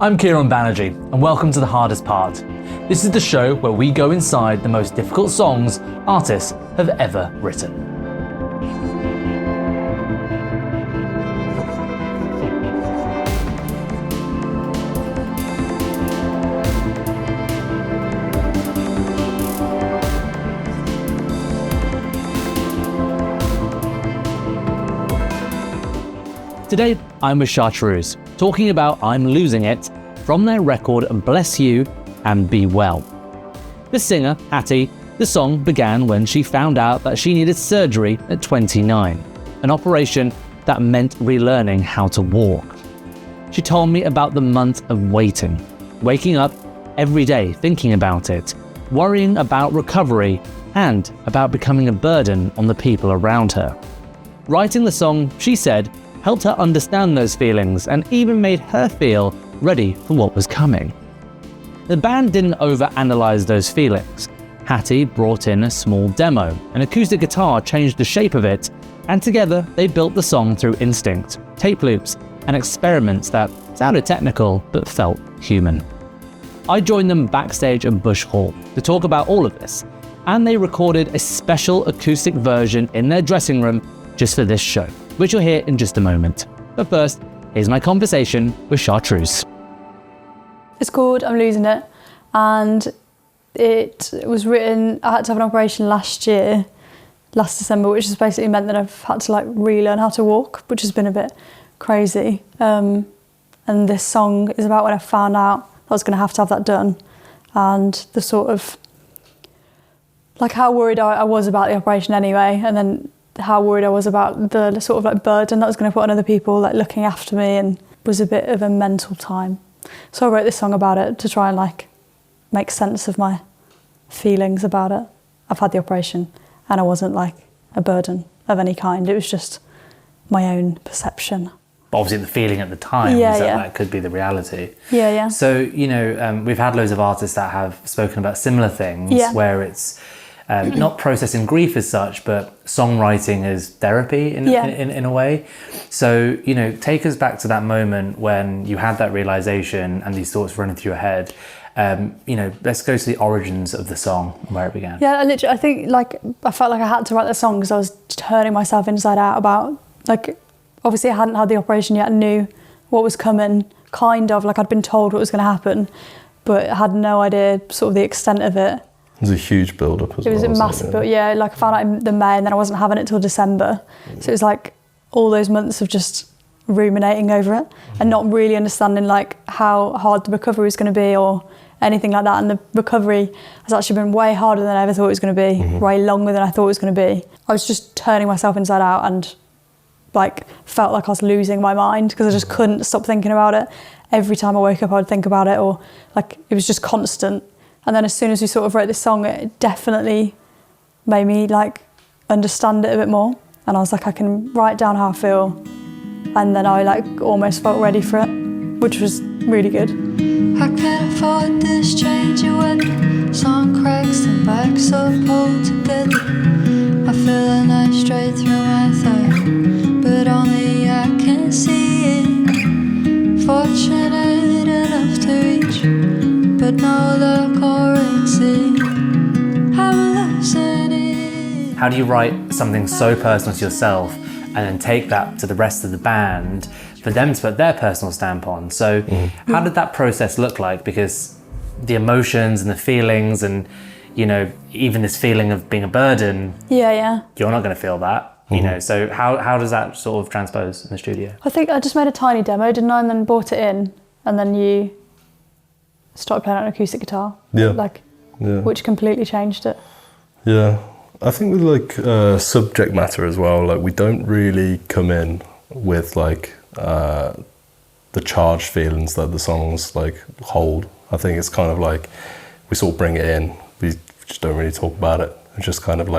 I'm Kieron Banerji, and welcome to The Hardest Part. This is the show where we go inside the most difficult songs artists have ever written. Today, I'm with Chartreuse, talking about I'm Losing It from their record Bless You and Be Well. The singer, Hattie, the song began when she found out that she needed surgery at 29, an operation that meant relearning how to walk. She told me about the month of waiting, waking up every day thinking about it, worrying about recovery, and about becoming a burden on the people around her. Writing the song, she said, helped her understand those feelings and even made her feel ready for what was coming. The band didn't overanalyze those feelings. Hattie brought in a small demo, an acoustic guitar changed the shape of it, and together they built the song through instinct, tape loops, and experiments that sounded technical but felt human. I joined them backstage at Bush Hall to talk about all of this, and they recorded a special acoustic version in their dressing room just for this show, which you'll hear in just a moment. But first, here's my conversation with Chartreuse. It's called I'm Losing It, and it was written, I had to have an operation last December, which has basically meant that I've had to relearn how to walk, which has been a bit crazy. And this song is about when I found out I was going to have that done, and the sort of, how worried I was about the operation anyway, and then how worried I was about the sort of burden that was going to put on other people, looking after me, and it was a bit of a mental time. So I wrote this song about it to try and make sense of my feelings about it. I've had the operation and I wasn't a burden of any kind. It was just my own perception. But obviously the feeling at the time is that could be the reality. Yeah. So, we've had loads of artists that have spoken about similar things where it's not processing grief as such, but songwriting as therapy in a way. So, take us back to that moment when you had that realization and these thoughts running through your head. Let's go to the origins of the song and where it began. Yeah, I think I felt like I had to write the song because I was turning myself inside out about, obviously I hadn't had the operation yet, knew what was coming, I'd been told what was going to happen, but I had no idea sort of the extent of it. It was a huge build-up as well. It was a massive build, I found out in the May and then I wasn't having it till December. So it was all those months of just ruminating over it and not really understanding how hard the recovery was going to be or anything like that. And the recovery has actually been way harder than I ever thought it was going to be, way longer than I thought it was going to be. I was just turning myself inside out and felt like I was losing my mind because I just couldn't stop thinking about it. Every time I woke up I would think about it, or it was just constant. And then as soon as we sort of wrote this song, it definitely made me understand it a bit more. And I was I can write down how I feel. And then I almost felt ready for it, which was really good. I can't afford this change of weather. Sun cracks and backs up all together. I feel a knife straight through my thigh, but only I can see it. Fortunate enough to reach, but no luck or exit. I'm losing it. How do you write something so personal to yourself and then take that to the rest of the band for them to put their personal stamp on? So how did that process look like? Because the emotions and the feelings and, even this feeling of being a burden, you're not going to feel that. So how does that sort of transpose in the studio? I think I just made a tiny demo, didn't I? And then brought it in, and then you started playing on an acoustic guitar. Which completely changed it. Yeah. I think with subject matter as well, we don't really come in with the charged feelings that the songs hold. I think it's kind of we sort of bring it in, we just don't really talk about it. It's just kind of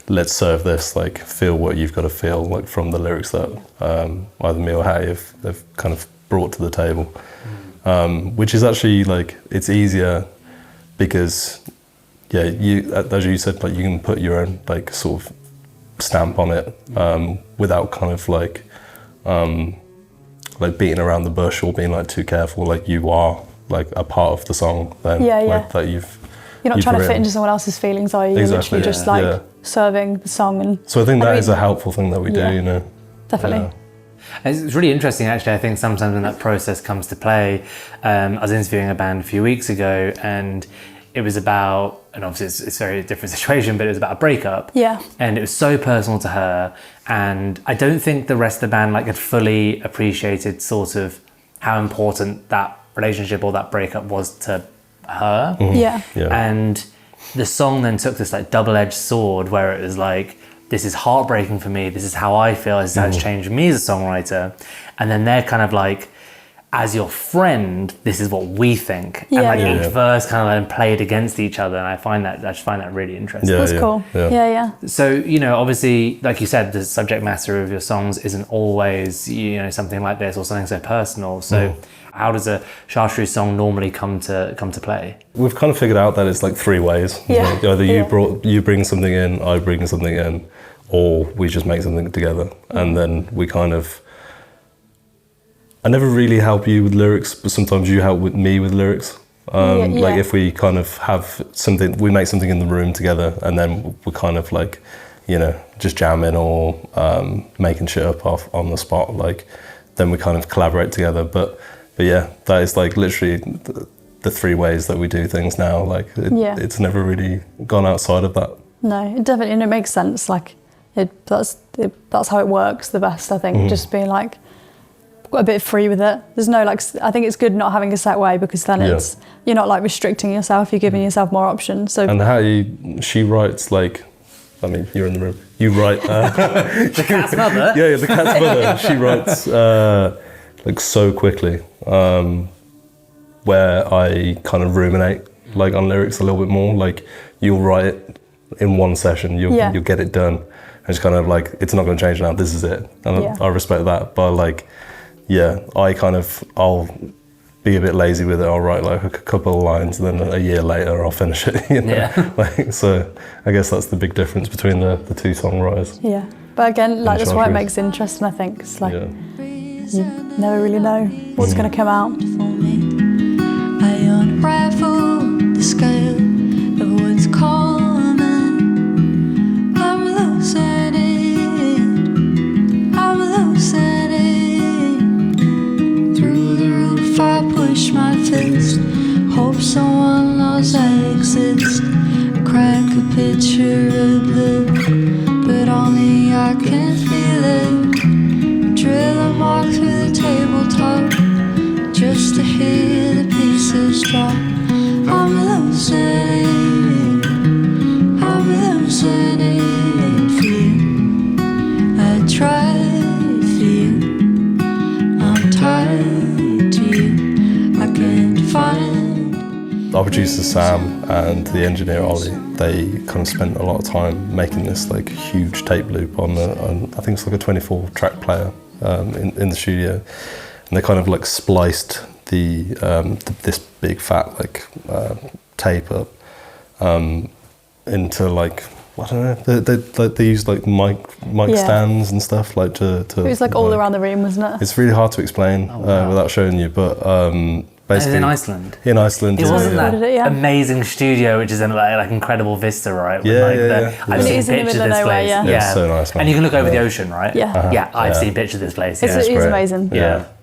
let's serve this, feel what you've got to feel, from the lyrics that either me or Hattie they've kind of brought to the table. Which is actually it's easier because you, as you said, you can put your own sort of stamp on it without kind of like beating around the bush or being like too careful. Like you are like a part of the song then. Like, that you're not trying to fit into someone else's feelings, are you? You're literally just like serving the song. And so I think that is a helpful thing that we do, you know. Definitely. It's really interesting, actually. I think sometimes when that process comes to play, I was interviewing a band a few weeks ago, and it was about, and obviously it's a very different situation, but it was about a breakup. Yeah. And it was so personal to her, and I don't think the rest of the band like had fully appreciated sort of how important that relationship or that breakup was to her. And the song then took this like double-edged sword where it was like, this is heartbreaking for me, this is how I feel, this is how it's changed me as a songwriter. And then they're kind of like, as your friend, this is what we think. And like each verse kind of like played against each other. And I just find that really interesting. That's cool. So, you know, obviously, like you said, the subject matter of your songs isn't always, you know, something like this or something so personal. So how does a Chartreuse song normally come to play? We've kind of figured out that it's like three ways. Like either you bring something in, I bring something in, or we just make something together. And then we kind of, I never really help you with lyrics, but sometimes you help with me with lyrics. Like if we kind of have something, we make something in the room together, and then we're kind of like, you know, just jamming or making shit up off on the spot. Like then we kind of collaborate together. But yeah, that is like literally the three ways that we do things now. Like it's never really gone outside of that. No, it definitely, and it makes sense. Like that's how it works the best, I think. Just being like a bit free with it. There's no like, I think it's good not having a set way, because then it's, you're not like restricting yourself, you're giving yourself more options. So. And Hattie, she writes like, I mean, you're in the room, you write. The cat's mother? Yeah, the cat's mother. She writes like so quickly, where I kind of ruminate like on lyrics a little bit more. Like you'll write it in one session, you'll get it done. And it's kind of like, it's not going to change now, this is it. And I respect that, but like, I'll be a bit lazy with it. I'll write like a couple of lines, and then a year later I'll finish it. You know? Like, so I guess that's the big difference between the two songwriters. Yeah, but again, like that's why it makes it interesting. I think it's like you never really know what's going to come out. I unravel the scale of what's common. I'm losing it. I'm losing it. I push my fist, hope someone knows I exist. I crack a picture of blue, but only I can feel it. Drill a mark through the tabletop, just to hear the pieces drop. I'm losing it, I'm losing it for you. I tried for you, I'm tired. Our producer Sam and the engineer Ollie, they kind of spent a lot of time making this like huge tape loop on I think it's like a 24-track player in the studio, and they kind of like spliced this big fat like tape up into like, I don't know, they used like mic stands and stuff like to it was like all around the room, wasn't it? It's really hard to explain without showing you, but basically in Iceland. In Iceland, it wasn't that amazing studio, which is in like incredible vista, right? I've seen pictures of this place. It's so nice, man. And you can look over the ocean, right? I've seen pictures of this place. It's amazing.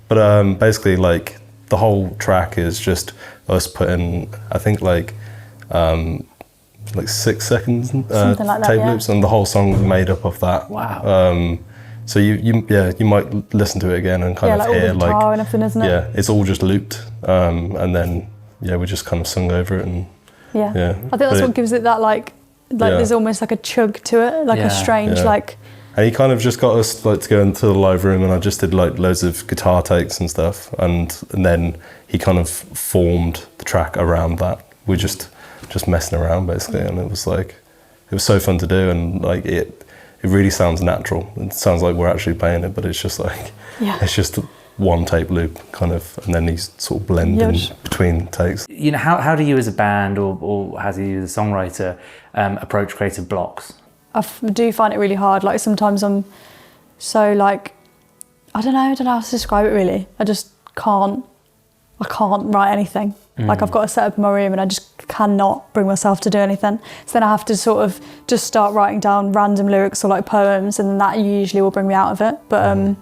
But basically, like the whole track is just us putting, I think like 6 seconds tape loops, and the whole song was made up of that. Wow. So you might listen to it again and kind of hear like and everything, isn't it? It's all just looped, and then we just kind of sung over it, and I think that's what gives it that like there's almost like a chug to it, like a strange like. And he kind of just got us like to go into the live room, and I just did like loads of guitar takes and stuff, and then he kind of formed the track around that. We're just messing around basically, and it was so fun to do, and like it really sounds natural. It sounds like we're actually playing it, but it's just like it's just one tape loop kind of, and then he's sort of blending between takes. You know, how do you as a band or how do you as a songwriter approach creative blocks? I do find it really hard. Like sometimes I'm so like I don't know how to describe it really. I can't write anything. Like I've got to set up in my room and I just cannot bring myself to do anything. So then I have to sort of just start writing down random lyrics or like poems, and then that usually will bring me out of it. But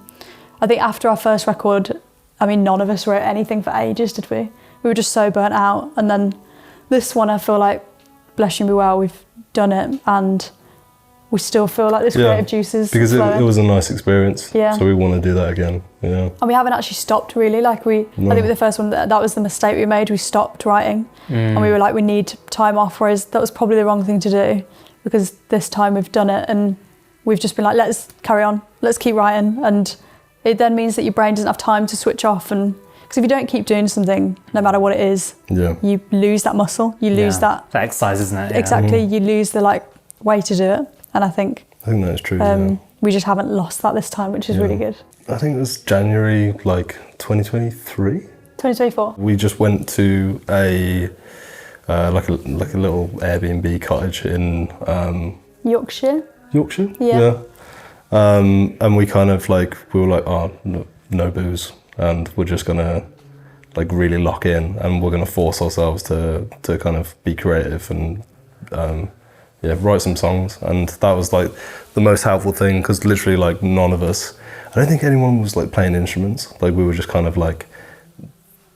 I think after our first record, I mean, none of us wrote anything for ages, did we? We were just so burnt out. And then this one, I feel like, bless you and be well, we've done it and we still feel like this creative juice is because flowing. it was a nice experience. Yeah. So we want to do that again. Yeah. And we haven't actually stopped really. Like I think with the first one, that was the mistake we made. We stopped writing and we were like, we need time off. Whereas that was probably the wrong thing to do, because this time we've done it and we've just been like, let's carry on, let's keep writing. And it then means that your brain doesn't have time to switch off. And because if you don't keep doing something, no matter what it is, you lose that muscle. You lose that exercise, isn't it? Yeah. Exactly. You lose the like way to do it. And I think that is true. We just haven't lost that this time, which is really good. I think it was January, like 2023. 2024. We just went to a like a little Airbnb cottage in Yorkshire. Yorkshire. Yeah. And we kind of like we were like, oh, no booze, and we're just gonna like really lock in, and we're gonna force ourselves to kind of be creative and write some songs. And that was like the most helpful thing, because literally like none of us, I don't think anyone was like playing instruments. Like we were just kind of like,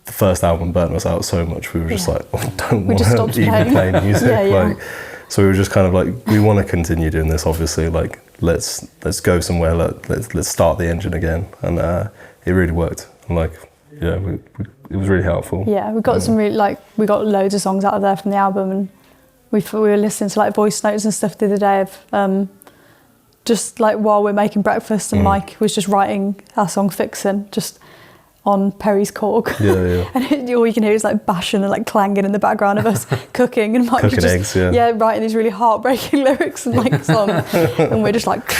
the first album burnt us out so much, we were just like, oh, don't want to even play music. Like, so we were just kind of like, we want to continue doing this, obviously, like let's go somewhere, let's start the engine again. And it really worked. And like, it was really helpful. Yeah, we got some really, like, we got loads of songs out of there from the album, and we were listening to like voice notes and stuff the other day of just like while we're making breakfast, and Mike was just writing our song Fixin' just on Perry's cork. And all you can hear is like bashing and like clanging in the background of us cooking, and Mike cooking just eggs, writing these really heartbreaking lyrics and like songs, and we're just like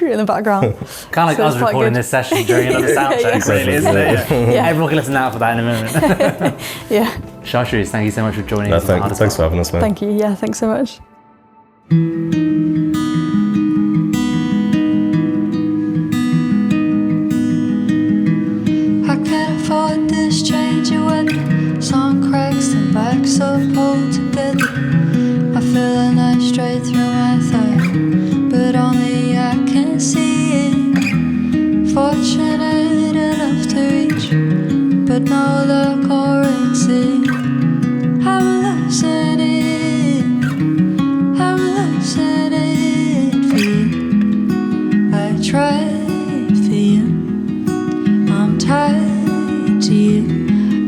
in the background. Kind of like us recording this session during another sound check, really, isn't it? Everyone can listen out for that in a moment. Chartreuse, thank you so much for joining us. Thanks for having us, man. Thank you. Yeah, thanks so much. I can't afford this change of weather. Sun cracks and backs up all together. I feel a knife straight through my thigh, but only I can see it. Fortunate enough to reach, but no luck or exit. I'm losing it. I'm losing it for you. I tried for you. I'm tied to you.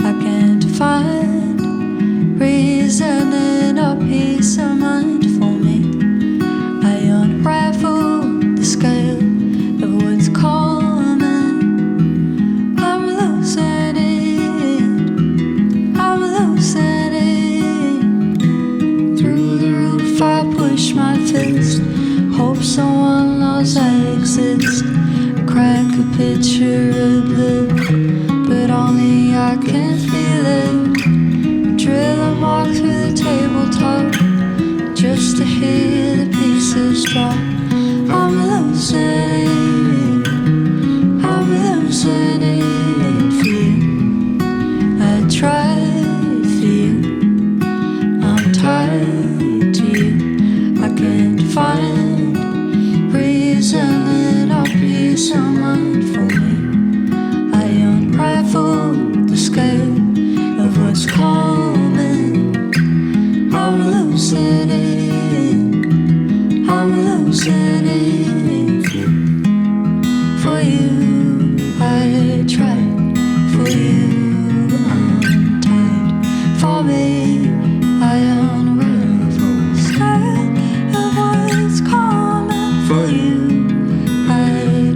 I can't find reasoning or peace of mind for me. I unravel the scale of what's coming. I'm losing it. I'm losing it. Through the roof I push my fist. Hope someone knows I exist. Crack a picture of blue, but only I can feel it. Drill a mark through the tabletop, just to hear the pieces drop. I'm losing it. I'm losing it for you. I tried for you. I'm tied to you. I can't find reason or peace of mind for me. I unravel the scale of what's coming. I'm losing it. I'm losing it for you. I tried for you. I'm tied for me. I unravel the scale of what's coming for you. I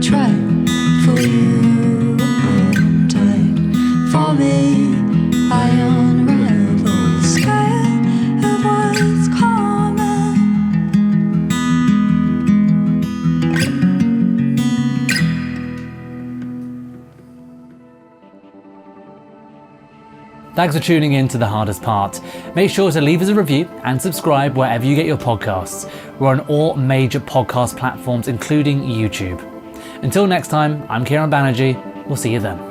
tried for you. I'm tied for me. I unravel the scale of what's coming. Thanks for tuning in to The Hardest Part. Make sure to leave us a review and subscribe wherever you get your podcasts. We're on all major podcast platforms, including YouTube. Until next time, I'm Kieron Banerji. We'll see you then.